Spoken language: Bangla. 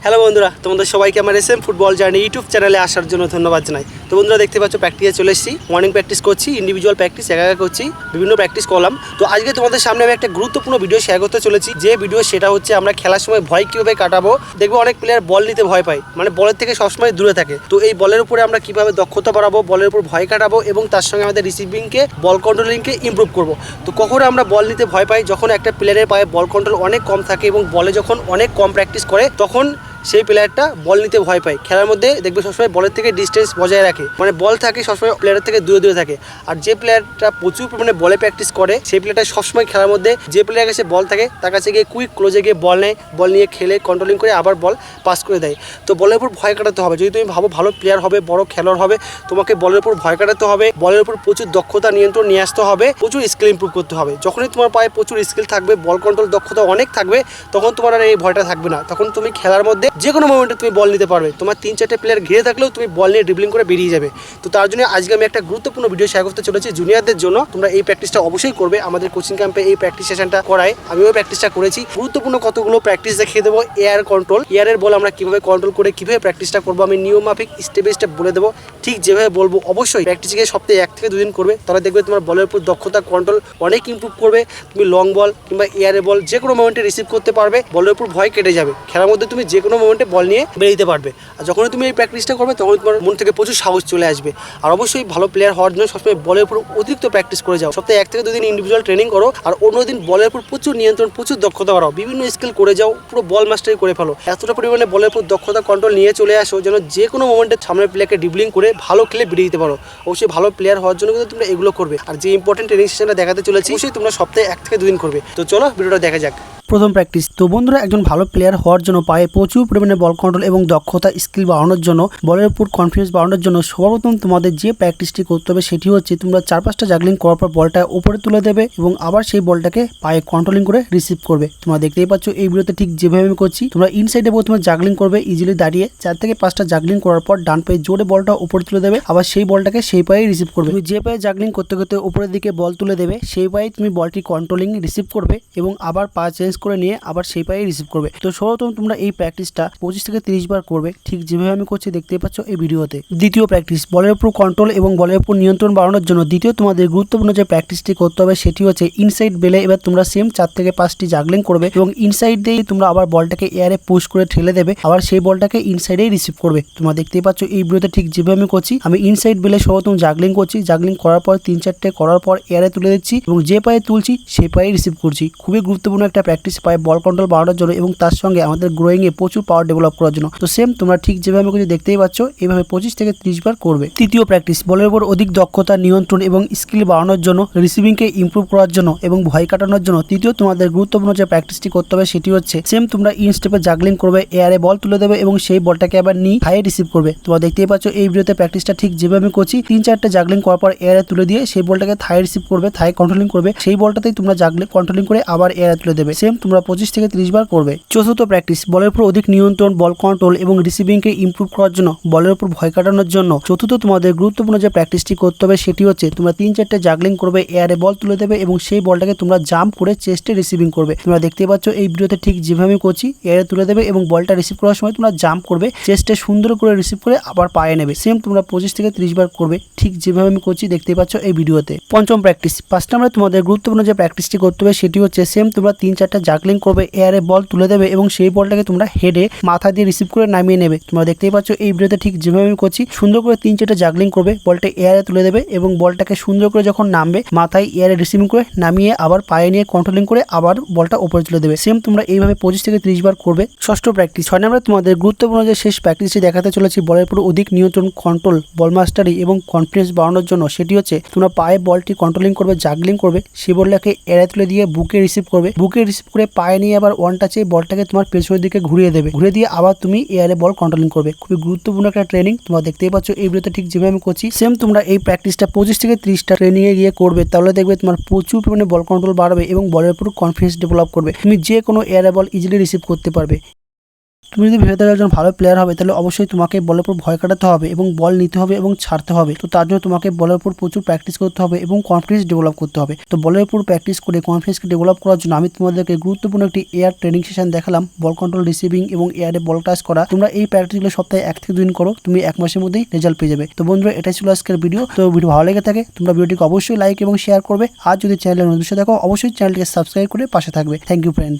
হ্যালো বন্ধুরা, তোমাদের সবাইকে আমার এসএম ফুটবল জার্নি ইউটিউব চ্যানেলে আসার জন্য ধন্যবাদ জানাই। তো বন্ধুরা দেখতে পাচ্ছ প্র্যাকটিসে চলে এসেছি। মর্নিং প্র্যাকটিস করছি, ইন্ডিভিজুয়াল প্র্যাকটিস একা একা করছি, বিভিন্ন প্র্যাকটিস করলাম। তো আজকে তোমাদের সামনে আমি একটা গুরুত্বপূর্ণ ভিডিও শেয়ার করতে চলেছি। যে ভিডিও সেটা হচ্ছে আমরা খেলার সময় ভয় কীভাবে কাটাবো। দেখবো অনেক প্লেয়ার বল নিতে ভয় পায়, মানে বলের থেকে সবসময় দূরে থাকে। তো এই বলের উপরে আমরা কীভাবে দক্ষতা বাড়াবো, বলের উপর ভয় কাটাবো এবং তার সঙ্গে আমাদের রিসিভিংকে বল কন্ট্রোলিংকে ইমপ্রুভ করবো। তো কখনো আমরা বল নিতে ভয় পাই যখন একটা প্লেয়ারের পায়ে বল কন্ট্রোল অনেক কম থাকে এবং বলে যখন অনেক কম প্র্যাকটিস করে তখন সেই প্লেয়ারটা বল নিতে ভয় পায়। খেলার মধ্যে দেখবে সবসময় বলের থেকে ডিস্টেন্স বজায় রাখে, মানে বল থাকে সবসময় প্লেয়ারের থেকে দূরে দূরে থাকে। আর যে প্লেয়ারটা প্রচুর পরিমাণে বলে প্র্যাকটিস করে সেই প্লেয়ারটা সবসময় খেলার মধ্যে যে প্লেয়ারের কাছে বল থাকে তার কাছে গিয়ে কুইক ক্লোজে গিয়ে বল নেয়, বল নিয়ে খেলে কন্ট্রোলিং করে আবার বল পাস করে দেয়। তো বলের উপর ভয় কাটাতে হবে। যদি তুমি ভাবো ভালো প্লেয়ার হবে, বড় খেলোয়াড় হবে, তোমাকে বলের উপর ভয় কাটাতে হবে, বলের উপর প্রচুর দক্ষতা নিয়ন্ত্রণ নিয়ে আসতে হবে, প্রচুর স্কিল ইমপ্রুভ করতে হবে। যখনই তোমার পায়ে প্রচুর স্কিল থাকবে, বল কন্ট্রোল দক্ষতা অনেক থাকবে, তখন তোমার আর এই ভয়টা থাকবে না। তখন তুমি খেলার মধ্যে যে কোনো মোমেন্টে তুমি বল নিতে পারবে। তোমার 3-4টে প্লেয়ার ঘিরে থাকলেও তুমি বল নিয়ে ড্রিবলিং করে বেরিয়ে যাবে। তো তার জন্য আজকে আমি একটা গুরুত্বপূর্ণ ভিডিও শেয়ার করতে চলেছি জুনিয়রদের জন্য। তোমরা এই প্র্যাকটিসটা অবশ্যই করবে। আমাদের কোচিং ক্যাম্পে এই প্র্যাকটিস সেশনটা করায়, আমিও প্র্যাকটিসটা করেছি। গুরুত্বপূর্ণ কতগুলো প্র্যাকটিস দেখিয়ে দেবো। এয়ার কন্ট্রোল, এয়ারের বল আমরা কীভাবে কন্ট্রোল করে কীভাবে প্র্যাকটিসটা করবো আমি নিয়ম মাফিক স্টেপ বাই স্টেপ বলে দেবো। ঠিক যেভাবে বলবো অবশ্যই প্র্যাকটিসকে সপ্তাহে 1 থেকে 2 দিন করবে, তাহলে দেখবে তোমার বলের উপর দক্ষতা কন্ট্রোল অনেক ইমপ্রুভ করবে। তুমি লং বল কিংবা এয়ারের বল যে কোনো মোমেন্টে রিসিভ করতে পারবে, বলের উপর ভয় কেটে যাবে। খেলার মধ্যে তুমি যে কোনো মোমেন্টে বল নিয়ে বেরিয়ে পারবে। আর যখনই তুমি এই প্র্যাকটিসটা করবে তখন তোমার মন থেকে প্রচুর সাহস চলে আসবে। আর অবশ্যই ভালো প্লেয়ার হওয়ার জন্য সবসময় বলের উপর অতিরিক্ত প্র্যাকটিস করে যাও। সপ্তাহে 1 থেকে 2 দিন ইন্ডিভিজুয়াল ট্রেনিং করো, আর অন্য দিন বলের উপর প্রচুর নিয়ন্ত্রণ, প্রচুর দক্ষতা বাড়াও, বিভিন্ন স্কিল করে যাও, পুরো বল মাস্টারি করে ফেলো। এতটা পরিমাণে বলের উপর দক্ষতা কন্ট্রোল নিয়ে চলে আসো যেন যে কোনো মোমেন্টে সামনের প্লেয়ারকে ড্রিবলিং করে ভালো খেলে বেরিয়ে দিতে পারো। অবশ্যই ভালো প্লেয়ার হওয়ার জন্য কিন্তু তোমরা এগুলো করবে। আর যে ইম্পর্টেন্ট ট্রেনিং সেশনটা দেখাতে চলেছি অবশ্যই তোমরা সপ্তাহে 1 থেকে 2 দিন করবে। তো চলো ভিডিওটা দেখা যাক। প্রথম প্র্যাকটিস। তো বন্ধুরা, একজন ভালো প্লেয়ার হওয়ার জন্য পায়ে প্রচুর পরিমাণে বল কন্ট্রোল এবং দক্ষতা স্কিল বাড়ানোর জন্য, বলের উপর কনফিডেন্স বাড়ানোর জন্য সর্বপ্রথম তোমাদের যে প্র্যাকটিসটি করতে হবে সেটি হচ্ছে তোমরা 4-5টা জাগলিং করার পর বলটা উপরে তুলে দেবে এবং আবার সেই বলটাকে পায়ে কন্ট্রোলিং করে রিসিভ করবে। তোমরা দেখতেই পাচ্ছ এই ভিডিওতে ঠিক যেভাবে আমি করছি। তোমরা ইনসাইডে প্রথমে জাগলিং করবে ইজিলি দাঁড়িয়ে, 4 থেকে 5টা জাগলিং করার পর ডান পায়ে জোরে বলটা উপরে তুলে দেবে, আবার সেই বলটাকে সেই পায়ে রিসিভ করবে। তুমি যে পায়ে জাগলিং করতে করতে উপরের দিকে বল তুলে দেবে সেই পায়ে তুমি বলটি কন্ট্রোলিং রিসিভ করবে এবং আবার পা চেঞ্জ করে নিয়ে আবার সেই পায়ে রিসিভ করবে। তো সর্বপ্রথম তোমরা এই প্র্যাকটিসটা 25 থেকে 30 বার করবে, ঠিক যেভাবে আমি করছি দেখতেই পাচ্ছ এই ভিডিওতে। দ্বিতীয় প্র্যাকটিস, বলের উপর কন্ট্রোল এবং বলের উপর নিয়ন্ত্রণ বাড়ানোর জন্য দ্বিতীয় তোমাদের গুরুত্বপূর্ণ যে প্র্যাকটিসটি করতে হবে সেটি হচ্ছে ইনসাইড বেলে। এবার তোমরা সেম 4 থেকে 5টি জাগলিং করবে এবং ইনসাইড দিয়ে তোমরা আবার বলটাকে এয়ারে পুশ করে ঠেলে দেবে, আবার সেই বলটাকে ইনসাইডেই রিসিভ করবে। তোমরা দেখতেই পাচ্ছ এই ভিডিওতে ঠিক যেভাবে আমি করছি। আমি ইনসাইড বেলে সর্বপ্রথম জাগলিং করছি, জাগলিং করার পর 3-4টে করার পর এয়ারে তুলে দিচ্ছি এবং যে পায়ে তুলছি সেই পায়ে রিসিভ করছি। খুবই গুরুত্বপূর্ণ একটা প্র্যাকটিস পায়ে বল কন্ট্রোল বাড়ানোর জন্য এবং তার সঙ্গে আমাদের গ্রোয়িং এ প্রচুর পাওয়ার ডেভেলপ করার জন্য। তো সেম তোমরা ঠিক যেভাবে করছি দেখতেই পাচ্ছ এইভাবে 25 থেকে 30 বার করবে। তৃতীয় প্র্যাকটিস, বলের উপর অধিক দক্ষতা নিয়ন্ত্রণ এবং স্কিল বাড়ানোর জন্য, রিসিভিংকে ইমপ্রুভ করার জন্য এবং ভয় কাটানোর জন্য তৃতীয় তোমাদের গুরুত্বপূর্ণ যে প্র্যাকটিসটি করতে হবে সেটি হচ্ছে সেম তোমরা ইন স্টেপে জাগলিং করবে, এয়ারে বল তুলে দেবে এবং সেই বলটাকে আবার নিয়ে হাইয়ে রিসিভ করবে। তোমরা দেখতেই পাচ্ছ এই ভিডিওতে প্র্যাকটিসটা ঠিক যেভাবে আমি করছি। 3-4টে জাগলিং করার পর এয়ারে তুলে দিয়ে সেই বলটাকে থাই রিসিভ করবে, থাই কন্ট্রোলিং করবে, সেই বলটাতেই তোমরা জাগলিং কন্ট্রোলিং করে আবার এয়ারে তুলে দেবে। সেম তোমরা 25 থেকে 30 বার করবে। চতুর্থ প্র্যাকটিস, বলের উপর অধিক নিয়ন্ত্রণ, বল কন্ট্রোল এবং রিসিভিংকে ইমপ্রুভ করার জন্য, বলের উপর ভয় কাটানোর জন্য চতুর্থ তোমাদের গুরুত্বপূর্ণ যে প্র্যাকটিসটি করতে হবে সেটি হচ্ছে তোমরা 3-4টে জাগলিং করবে, এয়ারে বল তুলে দেবে এবং সেই বলটাকে তোমরা জাম্প করে চেস্টে রিসিভিং করবে। তোমরা দেখতে পাচ্ছ এই ভিডিওতে ঠিক যেভাবে আমি করছি। এয়ারে তুলে দেবে এবং বলটা রিসিভ করার সময় তোমরা জাম্প করবে, চেস্টে সুন্দর করে রিসিভ করে আবার পায়ে নেবে। সেম তোমরা 25 থেকে 30 বার করবে, ঠিক যেভাবে আমি করছি দেখতেই পাচ্ছ এই ভিডিওতে। পঞ্চম প্র্যাকটিস, 5 নম্বরে তোমাদের গুরুত্বপূর্ণ যে প্র্যাকটিসটি করতে হবে সেটি হচ্ছে সেম তোমরা 3-4টা জাগলিং করবে, এয়ারে বল তুলে দেবে এবং সেই বলটাকে তোমরা হেডে মাথা দিয়ে রিসিভ করে নামিয়ে নেবে। তোমরা দেখতেই পাচ্ছ এই ভিডিওতে ঠিক যেভাবে আমি করছি। সুন্দর করে 3-4টে জাগলিং করবে, বলটা এয়ারে তুলে দেবে এবং বলটাকে সুন্দর করে যখন নামবে মাথায় এয়ারে রিসিভিং করে নামিয়ে আবার পায়ে নিয়ে কন্ট্রোলিং করে আবার বলটা উপরে তুলে দেবে। সেম তোমরা এইভাবে 25 থেকে 30 বার করবে। ষষ্ঠ প্র্যাকটিস, 6 নম্বরে তোমাদের গুরুত্বপূর্ণ যে শেষ প্র্যাকটিসটি দেখাতে চলেছি বলের উপর অধিক নিয়ন্ত্রণ, কন্ট্রোল, বল মাস্টারি এবং কনফিডেন্স বাড়ানোর জন্য সেটি হচ্ছে তোমরা পায়ে বলটি কন্ট্রোলিং করবে, জাগলিং করবে, সেই বলটাকে এয়ারে তুলে দিয়ে বুকে রিসিভ করবে, বুকে রিসিভ করে পায়ে নিয়ে আবার ওয়ান টাচে বলটাকে তোমার পেছনের দিকে ঘুরিয়ে দেবে, ঘুরে দিয়ে আবার তুমি এয়ারে বল কন্ট্রোলিং করবে। খুবই গুরুত্বপূর্ণ একটা ট্রেনিং। তোমরা দেখতেই পাচ্ছ এই ভিডিওতে ঠিক যেভাবে আমি করছি। সেম তোমরা এই প্র্যাকটিসটা 25 থেকে 30টা ট্রেনিং এ গিয়ে করবে, তাহলে দেখবে তোমার প্রচুর পরিমাণে বল কন্ট্রোল বাড়বে এবং বলের উপর কনফিডেন্স ডেভেলপ করবে। তুমি যে কোনো এয়ারে বল ইজিলি রিসিভ করতে পারবে। তুমি যদি ভেবে থাকো একজন ভালো প্লেয়ার হবে, তাহলে অবশ্যই তোমাকে বলের উপর ভয় কাটাতে হবে এবং বল নিতে হবে এবং ছাড়তে হবে। তো তার জন্য তোমাকে বলের উপর প্রচুর প্র্যাকটিস করতে হবে এবং কনফিডেন্স ডেভেলপ করতে হবে। তো বলের উপর প্র্যাকটিস করে কনফিডেন্সকে ডেভেলপ করার জন্য আমি তোমাদেরকে গুরুত্বপূর্ণ একটি এয়ার ট্রেনিং সেশন দেখালাম, বল কন্ট্রোল, রিসিভিং এবং এয়ারে বল টাচ করা। তোমরা এই প্র্যাকটিসগুলো সপ্তাহে 1 থেকে 2 দিন করো, তুমি 1 মাসের মধ্যেই রেজাল্ট পেয়ে যাবে। তো বন্ধুরা, এটাই ছিল আজকের ভিডিও। তো ভিডিও ভালো লেগে থাকে তোমরা ভিডিওটিকে অবশ্যই লাইক এবং শেয়ার করবে। আর যদি চ্যানেলে নতুন দেখো অবশ্যই চ্যানেলটিকে সাবস্ক্রাইব করে পাশে থাকবে। Thank you friend.